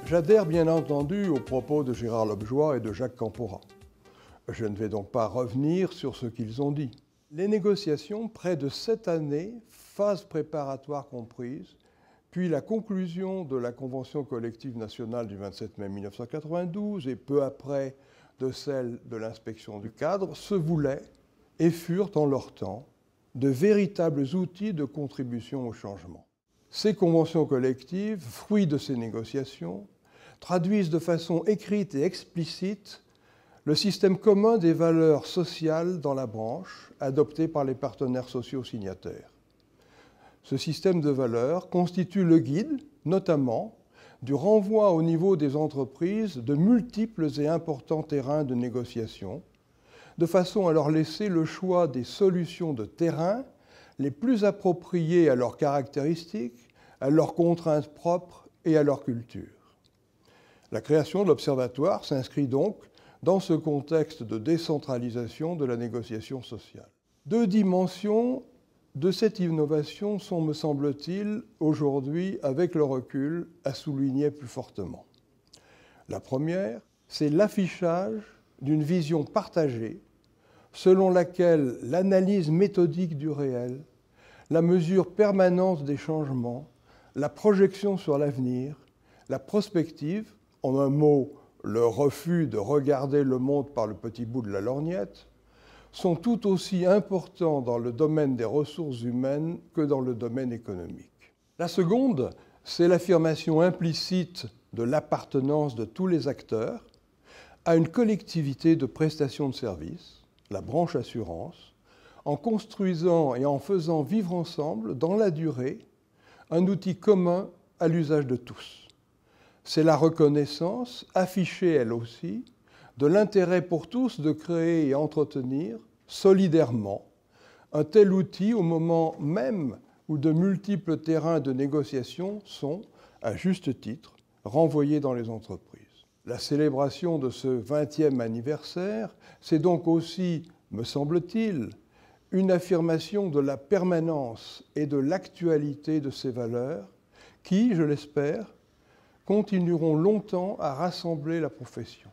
J'adhère bien entendu aux propos de Gérard Lobjoy et de Jacques Camporat. Je ne vais donc pas revenir sur ce qu'ils ont dit. Les négociations, près de 7 années, phase préparatoire comprise, puis la conclusion de la Convention collective nationale du 27 mai 1992 et peu après de celle de l'inspection du cadre, se voulaient et furent en leur temps de véritables outils de contribution au changement. Ces conventions collectives, fruits de ces négociations, traduisent de façon écrite et explicite le système commun des valeurs sociales dans la branche, adopté par les partenaires sociaux signataires. Ce système de valeurs constitue le guide, notamment, du renvoi au niveau des entreprises de multiples et importants terrains de négociation, de façon à leur laisser le choix des solutions de terrain les plus appropriées à leurs caractéristiques, à leurs contraintes propres et à leur culture. La création de l'Observatoire s'inscrit donc dans ce contexte de décentralisation de la négociation sociale. 2 dimensions de cette innovation sont, me semble-t-il, aujourd'hui, avec le recul, à souligner plus fortement. La première, c'est l'affichage d'une vision partagée selon laquelle l'analyse méthodique du réel, la mesure permanente des changements, la projection sur l'avenir, la prospective, en un mot, le refus de regarder le monde par le petit bout de la lorgnette, sont tout aussi importants dans le domaine des ressources humaines que dans le domaine économique. La seconde, c'est l'affirmation implicite de l'appartenance de tous les acteurs à une collectivité de prestation de services, la branche assurance, en construisant et en faisant vivre ensemble, dans la durée, un outil commun à l'usage de tous. C'est la reconnaissance, affichée elle aussi, de l'intérêt pour tous de créer et entretenir, solidairement, un tel outil au moment même où de multiples terrains de négociation sont, à juste titre, renvoyés dans les entreprises. La célébration de ce 20e anniversaire, c'est donc aussi, me semble-t-il, une affirmation de la permanence et de l'actualité de ces valeurs qui, je l'espère, continueront longtemps à rassembler la profession.